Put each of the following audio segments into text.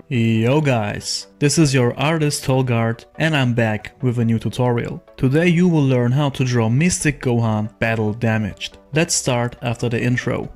Yo guys, this is your artist Tolg and I'm back with a new tutorial. Today you will learn how to draw Mystic Gohan battle damaged. Let's start after the intro.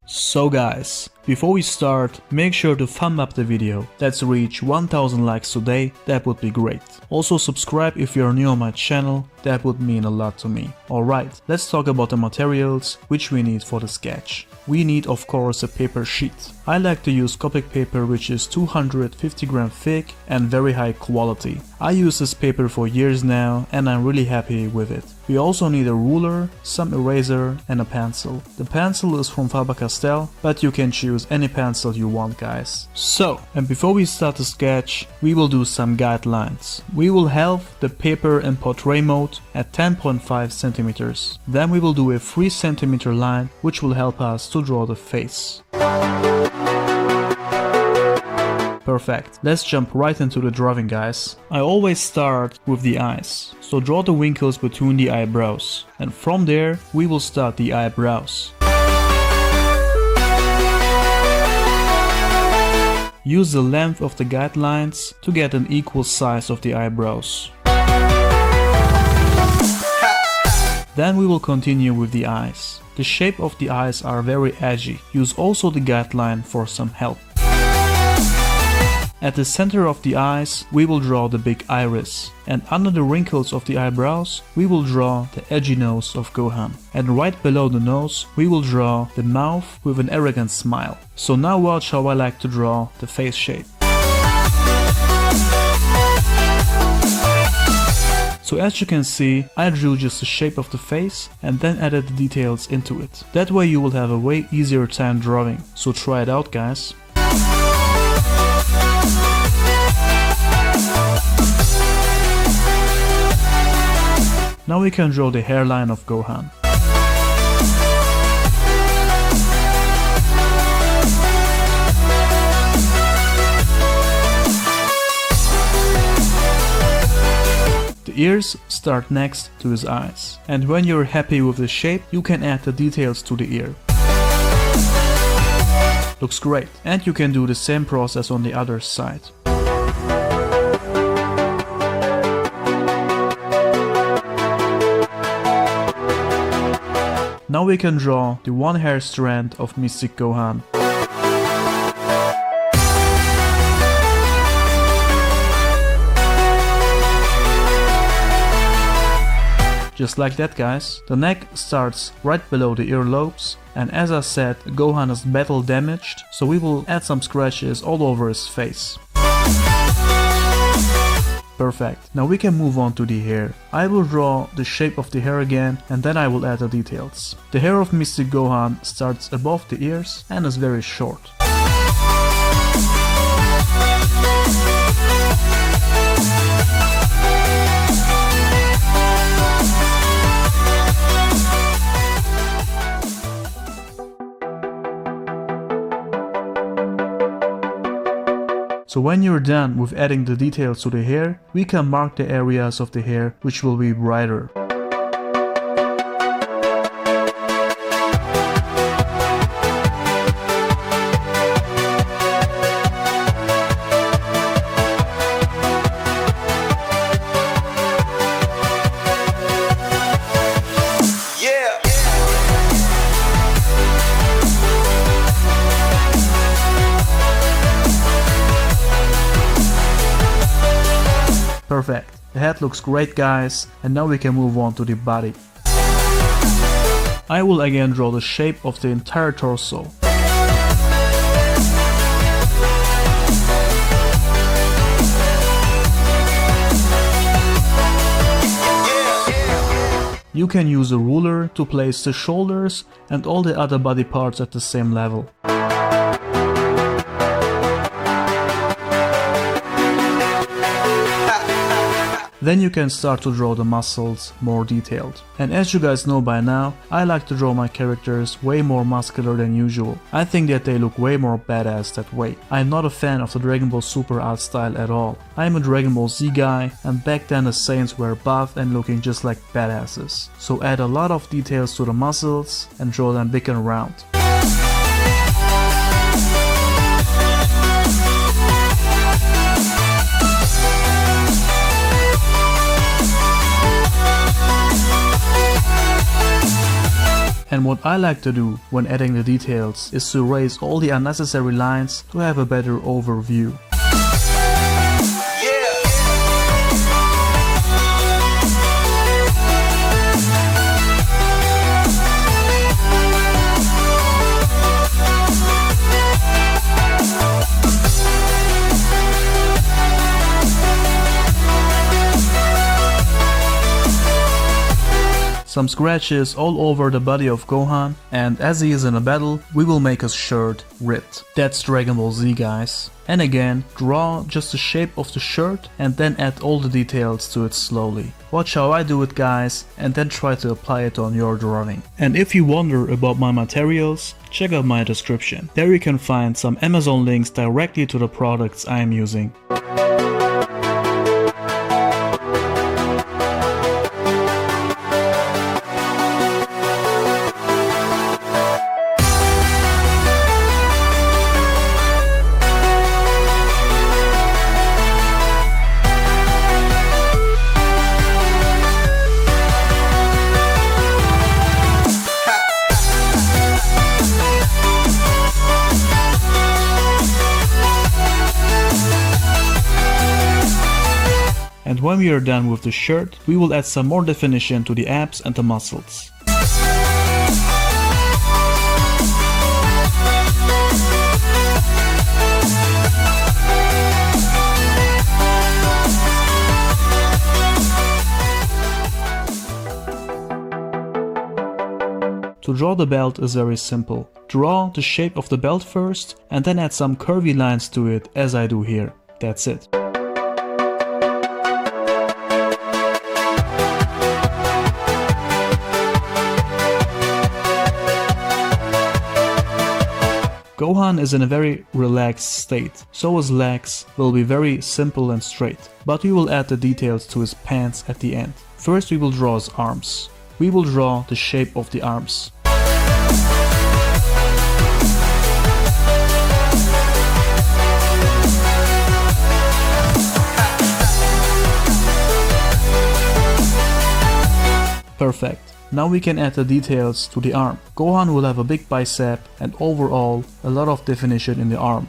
So guys, before we start, make sure to thumb up the video. Let's reach 1000 likes today, that would be great. Also subscribe if you're new on my channel, that would mean a lot to me. Alright, let's talk about the materials which we need for the sketch. We need of course a paper sheet. I like to use Copic paper which is 250 gram thick and very high quality. I use this paper for years now and I'm really happy with it. We also need a ruler, some eraser and a pencil. The pencil is from Faber-Castell, but you can choose any pencil you want guys. So, and before we start the sketch, we will do some guidelines. We will have the paper in portrait mode at 10.5 centimeters. Then we will do a 3 centimeter line which will help us to draw the face. Perfect. Let's jump right into the drawing guys. I always start with the eyes. So draw the winkles between the eyebrows. And from there we will start the eyebrows. Use the length of the guidelines to get an equal size of the eyebrows. Then we will continue with the eyes. The shape of the eyes are very edgy. Use also the guideline for some help. At the center of the eyes, we will draw the big iris, and under the wrinkles of the eyebrows, we will draw the edgy nose of Gohan. And right below the nose, we will draw the mouth with an arrogant smile. So now watch how I like to draw the face shape. So as you can see, I drew just the shape of the face and then added the details into it. That way you will have a way easier time drawing. So try it out guys. Now we can draw the hairline of Gohan. The ears start next to his eyes. And when you're happy with the shape, you can add the details to the ear. Looks great. And you can do the same process on the other side. Now we can draw the one hair strand of Mystic Gohan. Just like that guys. The neck starts right below the earlobes, and as I said, Gohan is battle damaged, so we will add some scratches all over his face. Perfect. Now we can move on to the hair. I will draw the shape of the hair again and then I will add the details. The hair of Mystic Gohan starts above the ears and is very short. So when you're done with adding the details to the hair, we can mark the areas of the hair which will be brighter. Perfect. The head looks great guys, and now we can move on to the body. I will again draw the shape of the entire torso. You can use a ruler to place the shoulders and all the other body parts at the same level. Then you can start to draw the muscles more detailed. And as you guys know by now, I like to draw my characters way more muscular than usual. I think that they look way more badass that way. I am not a fan of the Dragon Ball Super art style at all. I am a Dragon Ball Z guy, and back then the Saiyans were buff and looking just like badasses. So add a lot of details to the muscles and draw them big and round. And what I like to do when adding the details is to erase all the unnecessary lines to have a better overview. Some scratches all over the body of Gohan, and as he is in a battle, we will make his shirt ripped. That's Dragon Ball Z, guys. And again, draw just the shape of the shirt and then add all the details to it slowly. Watch how I do it, guys, and then try to apply it on your drawing. And if you wonder about my materials, check out my description. There you can find some Amazon links directly to the products I am using. And when we are done with the shirt, we will add some more definition to the abs and the muscles. To draw the belt is very simple. Draw the shape of the belt first and then add some curvy lines to it as I do here. That's it. Gohan is in a very relaxed state, so his legs will be very simple and straight, but we will add the details to his pants at the end. First we will draw his arms. We will draw the shape of the arms. Perfect. Now we can add the details to the arm. Gohan will have a big bicep and overall a lot of definition in the arm.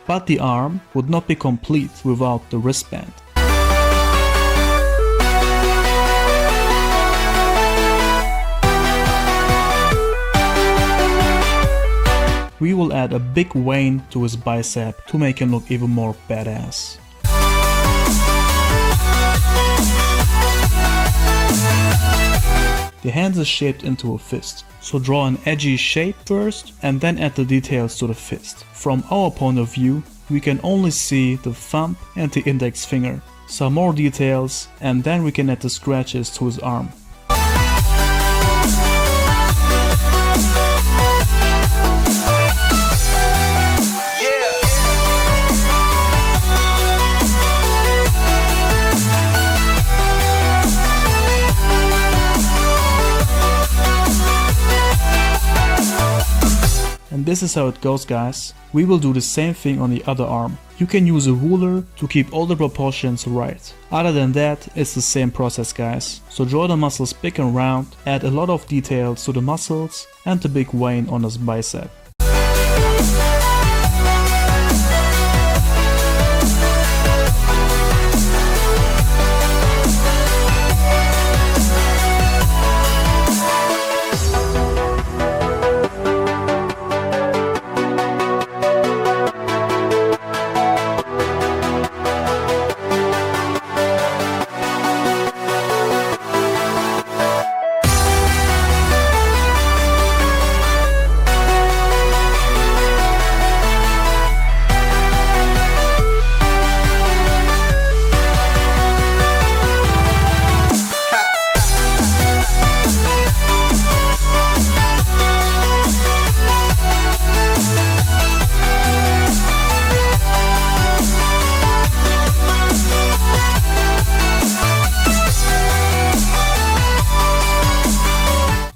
But the arm would not be complete without the wristband. We will add a big vein to his bicep to make him look even more badass. The hand is shaped into a fist, so draw an edgy shape first and then add the details to the fist. From our point of view, we can only see the thumb and the index finger. Some more details and then we can add the scratches to his arm. And this is how it goes, guys. We will do the same thing on the other arm. You can use a ruler to keep all the proportions right. Other than that, it's the same process, guys. So draw the muscles big and round, add a lot of details to the muscles and the big vein on his bicep.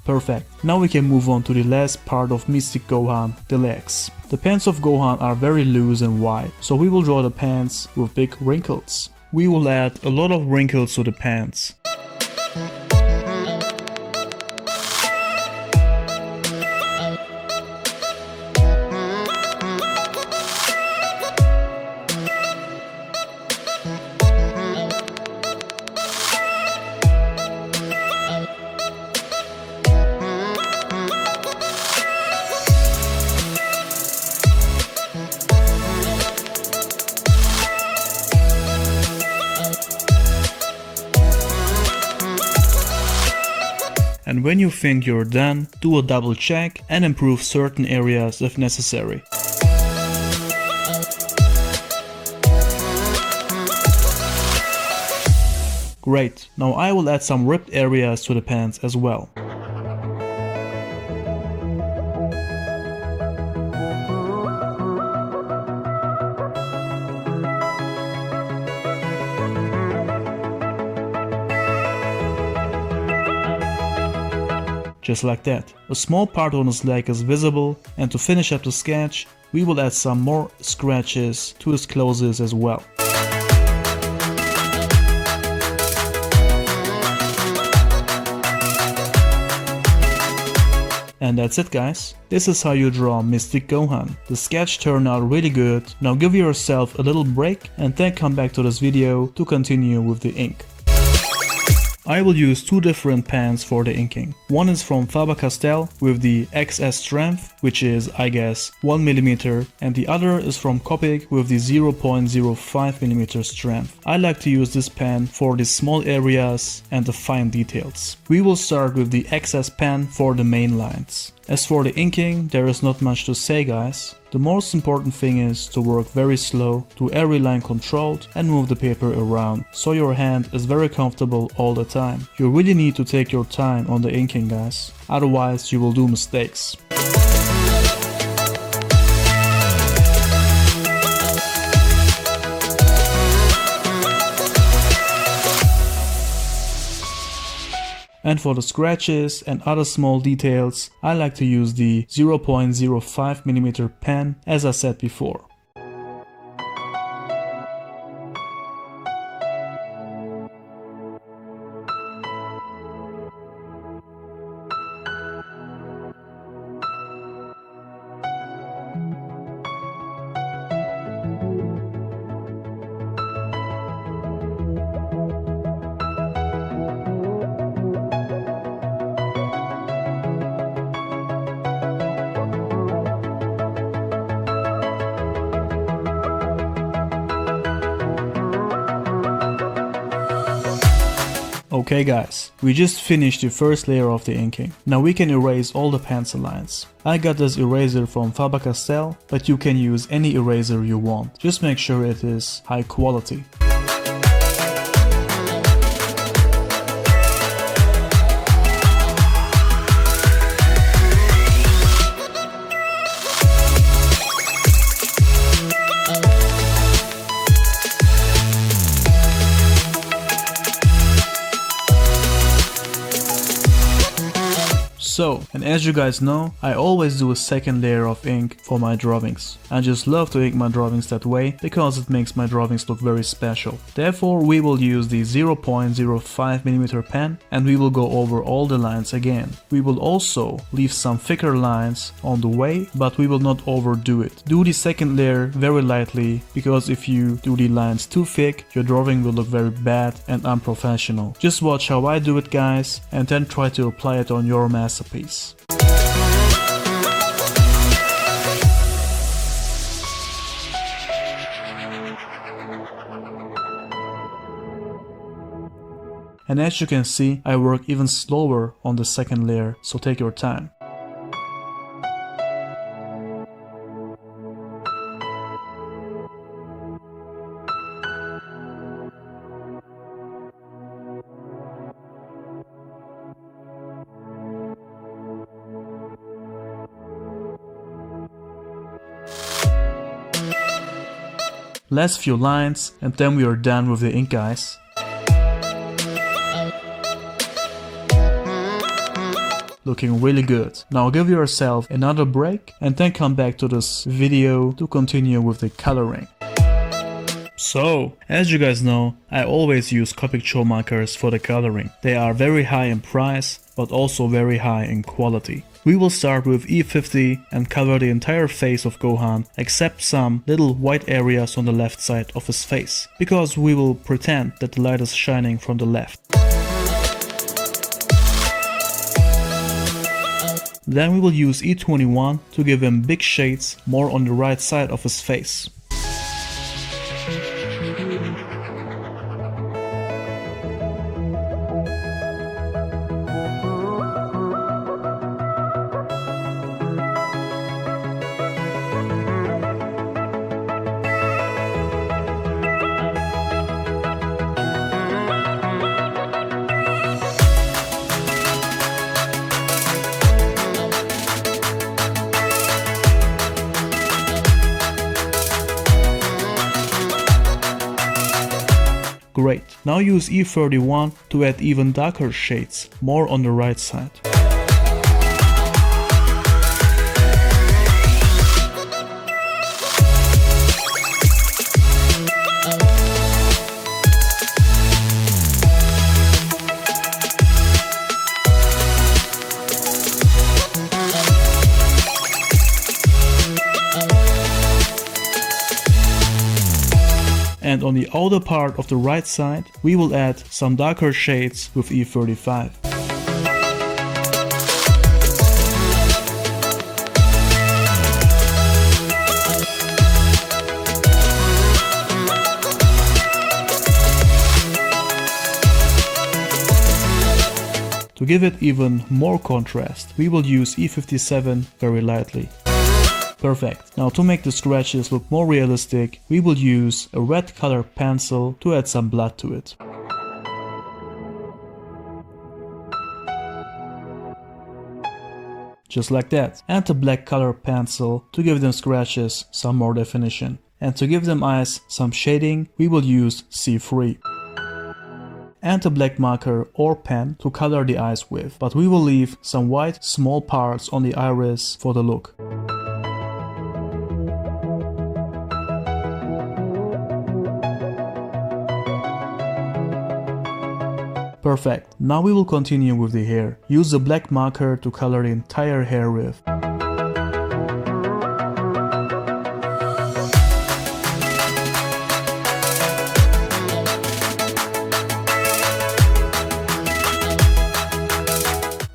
Perfect. Now we can move on to the last part of Mystic Gohan, the legs. The pants of Gohan are very loose and wide, so we will draw the pants with big wrinkles. We will add a lot of wrinkles to the pants. And when you think you're done, do a double check and improve certain areas if necessary. Great, now I will add some ripped areas to the pants as well. Just like that. A small part on his leg is visible, and to finish up the sketch, we will add some more scratches to his clothes as well. And that's it guys. This is how you draw Mystic Gohan. The sketch turned out really good. Now give yourself a little break and then come back to this video to continue with the ink. I will use two different pens for the inking. One is from Faber-Castell with the XS strength, which is I guess 1mm, and the other is from Copic with the 0.05mm strength. I like to use this pen for the small areas and the fine details. We will start with the XS pen for the main lines. As for the inking, there is not much to say guys. The most important thing is to work very slow, do every line controlled and move the paper around, so your hand is very comfortable all the time. You really need to take your time on the inking guys, otherwise you will do mistakes. And for the scratches and other small details, I like to use the 0.05mm pen as I said before. Okay guys, we just finished the first layer of the inking. Now we can erase all the pencil lines. I got this eraser from Faber-Castell, but you can use any eraser you want. Just make sure it is high quality. So, and as you guys know, I always do a second layer of ink for my drawings. I just love to ink my drawings that way because it makes my drawings look very special. Therefore, we will use the 0.05mm pen and we will go over all the lines again. We will also leave some thicker lines on the way, but we will not overdo it. Do the second layer very lightly, because if you do the lines too thick, your drawing will look very bad and unprofessional. Just watch how I do it guys, and then try to apply it on your masterpiece. And as you can see, I work even slower on the second layer, so take your time. Last few lines and then we are done with the ink guys. looking really good. Now give yourself another break and then come back to this video to continue with the coloring. So, as you guys know, I always use Copic Cho markers for the coloring. They are very high in price, but also very high in quality. We will start with E50 and cover the entire face of Gohan except some little white areas on the left side of his face, because we will pretend that the light is shining from the left. Then we will use E21 to give him big shades more on the right side of his face. Great, now use E31 to add even darker shades, more on the right side. And on the outer part of the right side, we will add some darker shades with E35. To give it even more contrast, we will use E57 very lightly. Perfect. Now to make the scratches look more realistic, we will use a red color pencil to add some blood to it. Just like that. And a black color pencil to give them scratches some more definition. And to give them eyes some shading, we will use C3. And a black marker or pen to color the eyes with, but we will leave some white small parts on the iris for the look. Perfect. Now we will continue with the hair. Use the black marker to color the entire hair with.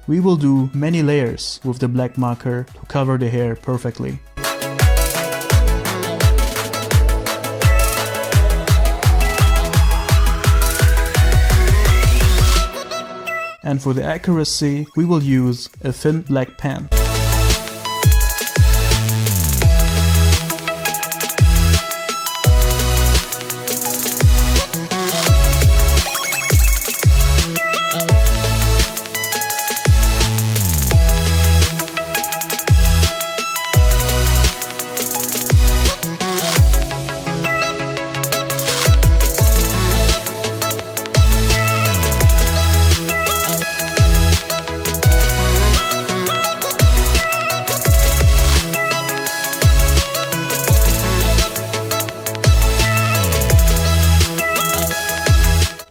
We will do many layers with the black marker to cover the hair perfectly. And for the accuracy, we will use a thin black pen.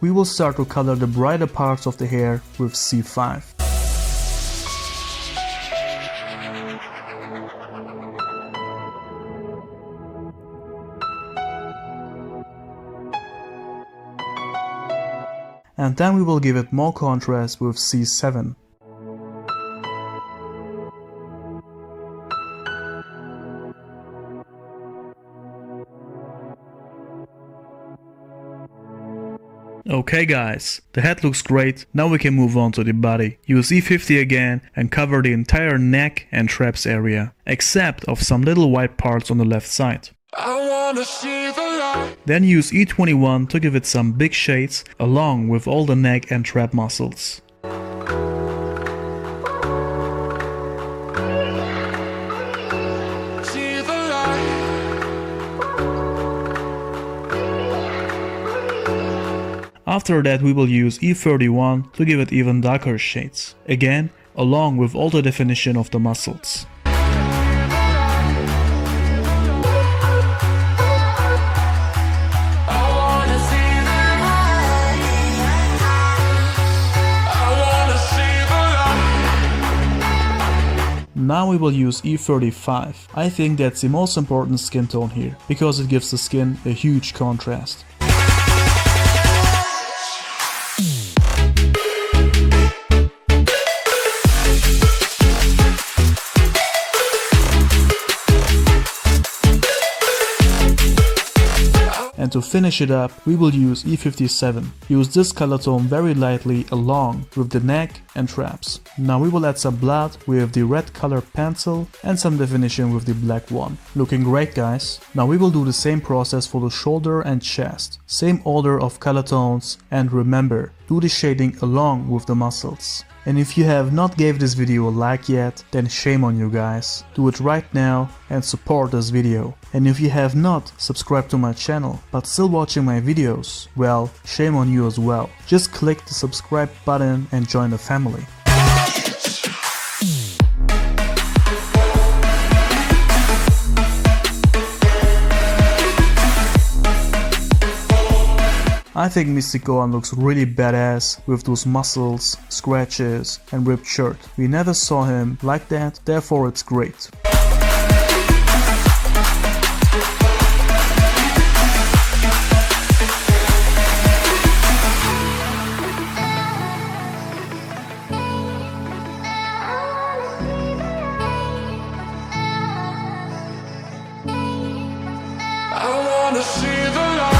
We will start to color the brighter parts of the hair with C5. And then we will give it more contrast with C7. Okay guys, the head looks great, now we can move on to the body. Use E50 again and cover the entire neck and traps area, except of some little white parts on the left side. I wanna see the light. Then use E21 to give it some big shades along with all the neck and trap muscles. After that we will use E31 to give it even darker shades. Again, along with all the definition of the muscles. Now we will use E35. I think that's the most important skin tone here, because it gives the skin a huge contrast. And to finish it up, we will use E57. Use this color tone very lightly along with the neck and traps. Now we will add some blood with the red color pencil and some definition with the black one. Looking great, guys. Now we will do the same process for the shoulder and chest. Same order of color tones, and remember, do the shading along with the muscles. And if you have not gave this video a like yet, then shame on you guys. Do it right now and support this video. And if you have not subscribed to my channel but still watching my videos, well, shame on you as well. Just click the subscribe button and join the family. I think Mystic Gohan looks really badass with those muscles, scratches and ripped shirt. We never saw him like that, therefore it's great. I wanna see the light.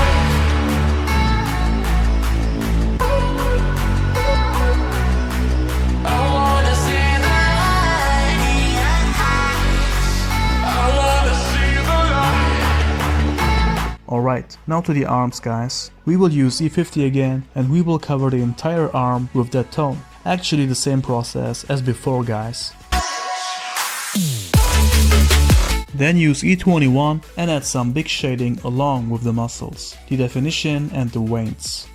Alright, now to the arms, guys. We will use E50 again and we will cover the entire arm with that tone. Actually the same process as before, guys. Then use E21 and add some big shading along with the muscles, the definition and the veins.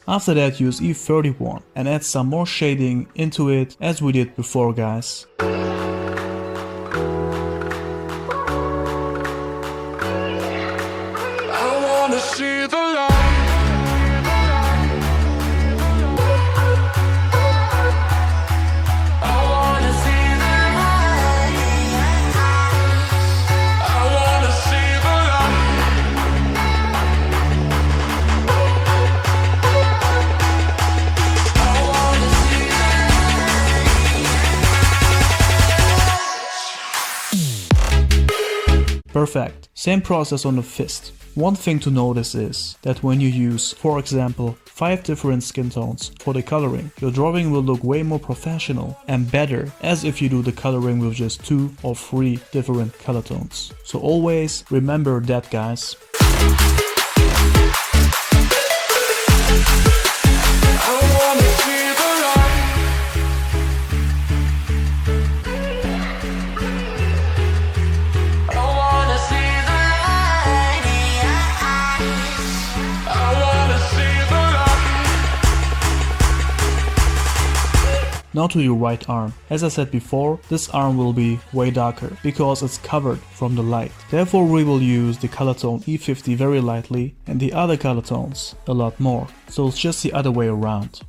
After that, use E31 and add some more shading into it as we did before, guys. I wanna see the light. Perfect. Same process on the fist. One thing to notice is that when you use, for example, 5 different skin tones for the coloring, your drawing will look way more professional and better as if you do the coloring with just 2 or 3 different color tones. So always remember that, guys. Now to your right arm. As I said before, this arm will be way darker because it's covered from the light. Therefore we will use the color tone E50 very lightly and the other color tones a lot more. So it's just the other way around.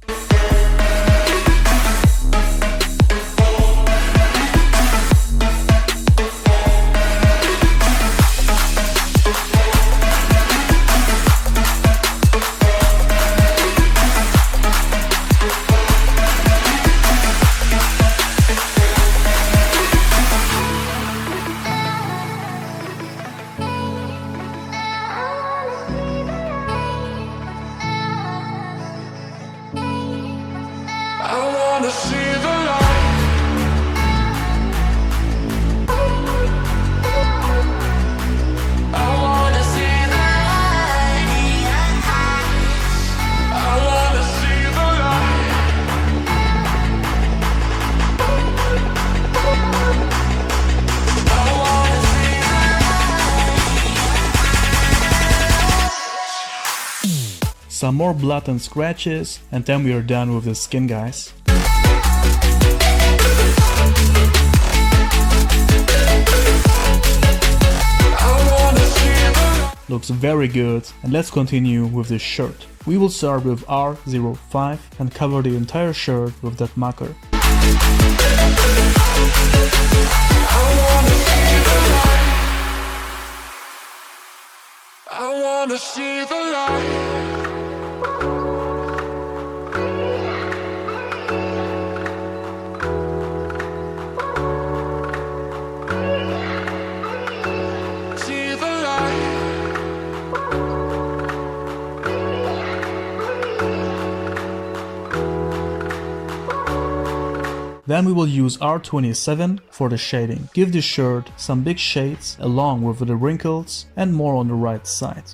wanna see the light. I wanna see the light. I wanna see the light. I wanna see the light. Some more blood and scratches, and then we are done with the skin, guys. Looks very good, and let's continue with the shirt. We will start with R05 and cover the entire shirt with that marker. I wanna see the light. Then we will use R27 for the shading. Give the shirt some big shades along with the wrinkles and more on the right side.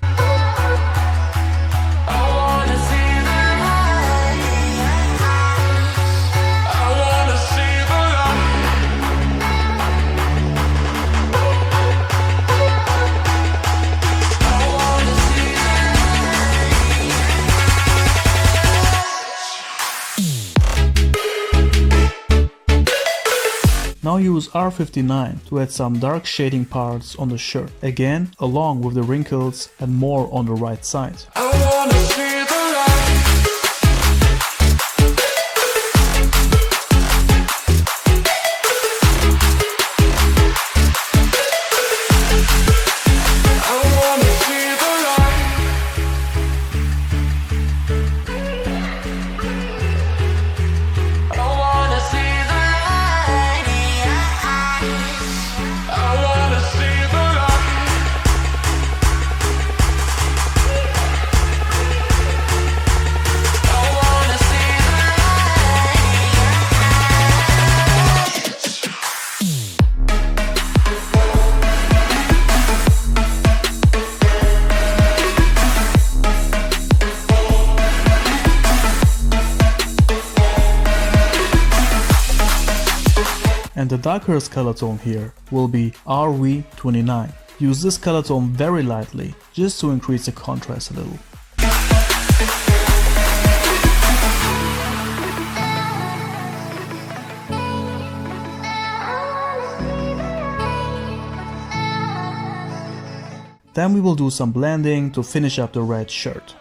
Now use R59 to add some dark shading parts on the shirt, again along with the wrinkles and more on the right side. I wanna see the light. I wanna see the light. I wanna see the light. I wanna see the light. I wanna see And the darkest color tone here will be RV29. Use this color tone very lightly, just to increase the contrast a little. Then we will do some blending to finish up the red shirt.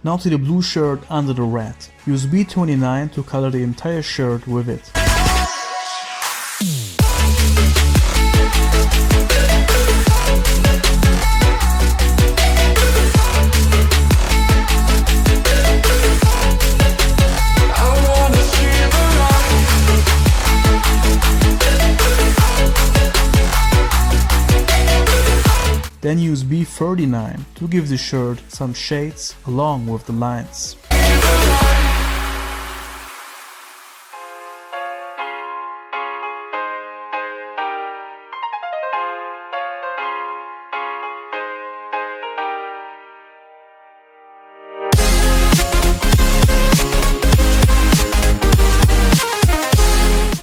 Now to the blue shirt under the red. Use B29 to color the entire shirt with it. Then use B39 to give the shirt some shades along with the lines.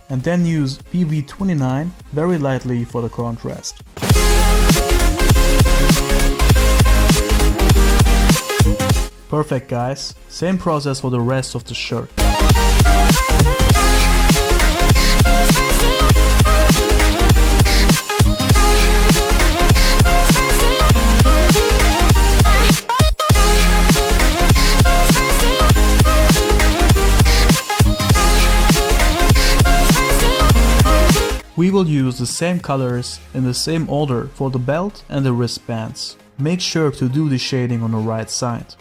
And then use BB29 very lightly for the contrast. Perfect, guys. Same process for the rest of the shirt. We will use the same colors in the same order for the belt and the wristbands. Make sure to do the shading on the right side.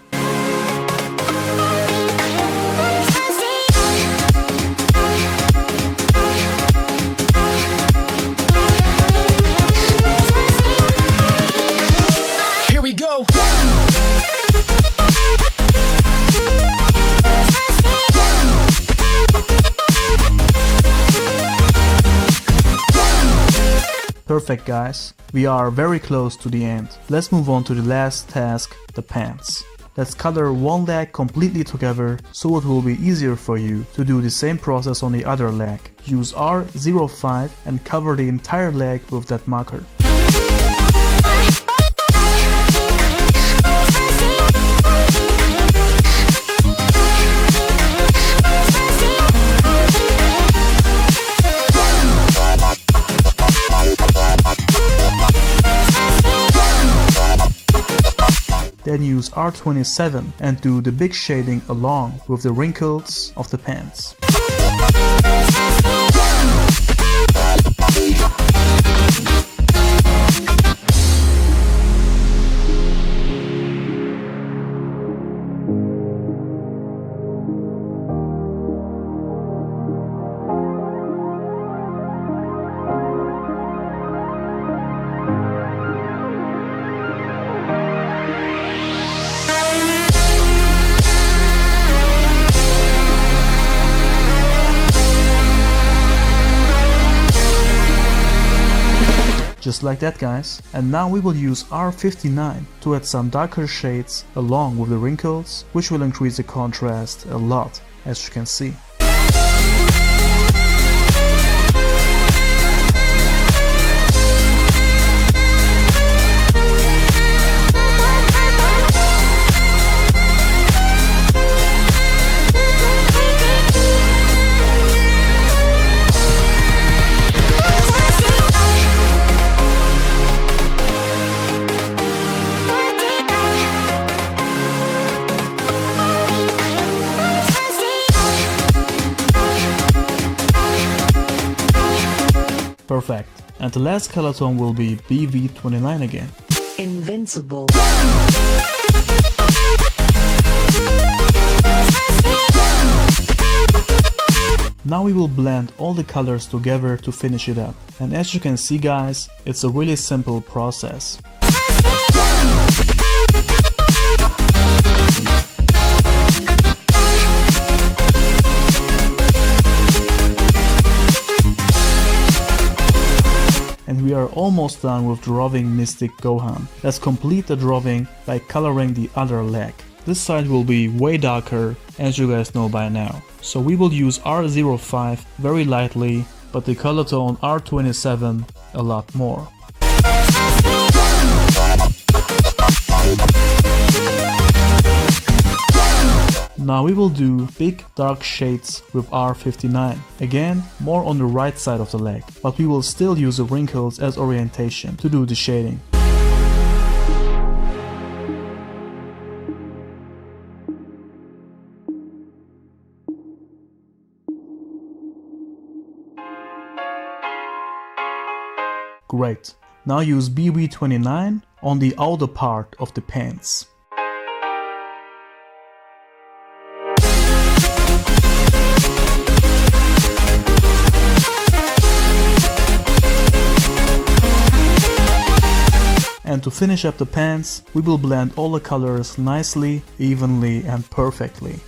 Perfect guys, we are very close to the end. Let's move on to the last task, the pants. Let's color one leg completely together so it will be easier for you to do the same process on the other leg. Use R05 and cover the entire leg with that marker. Then use R27 and do the big shading along with the wrinkles of the pants. Just like that guys, and now we will use R59 to add some darker shades along with the wrinkles, which will increase the contrast a lot, as you can see. Perfect. And the last color tone will be BV29 again. Invincible. Now we will blend all the colors together to finish it up. And as you can see guys, it's a really simple process. And we are almost done with drawing Mystic Gohan. Let's complete the drawing by coloring the other leg. This side will be way darker, as you guys know by now. So we will use R05 very lightly, but the color tone R27 a lot more. Now we will do big dark shades with R59. Again, more on the right side of the leg, but we will still use the wrinkles as orientation to do the shading. Great. Now use BB29 on the outer part of the pants. And to finish up the pants, we will blend all the colors nicely, evenly and perfectly.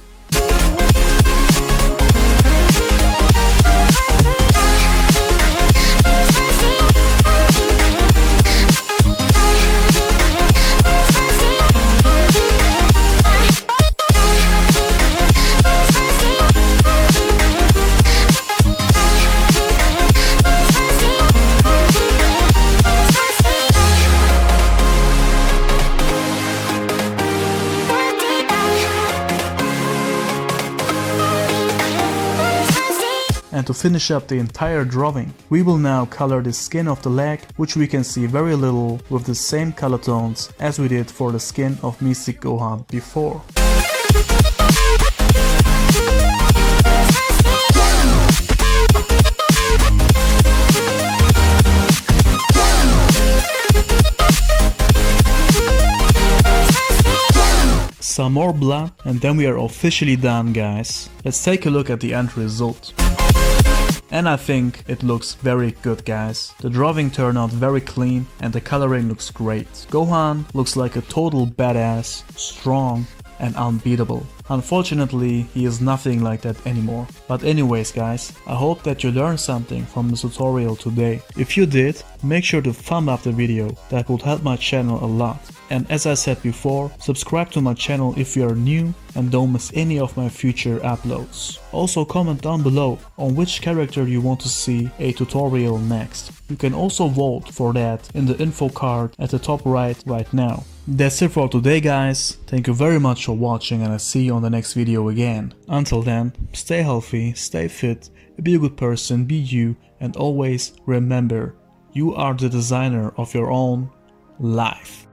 And to finish up the entire drawing, we will now color the skin of the leg, which we can see very little with the same color tones as we did for the skin of Mystic Gohan before. Some more blood and then we are officially done guys. Let's take a look at the end result. And I think it looks very good guys. The drawing turned out very clean and the coloring looks great. Gohan looks like a total badass, strong and unbeatable. Unfortunately, he is nothing like that anymore. But anyways guys, I hope that you learned something from the tutorial today. If you did, make sure to thumb up the video, that would help my channel a lot. And as I said before, subscribe to my channel if you are new and don't miss any of my future uploads. Also comment down below on which character you want to see a tutorial next. You can also vote for that in the info card at the top right now. That's it for today guys, thank you very much for watching and I'll see you on the next video again. Until then, stay healthy, stay fit, be a good person, be you, and always remember, you are the designer of your own life.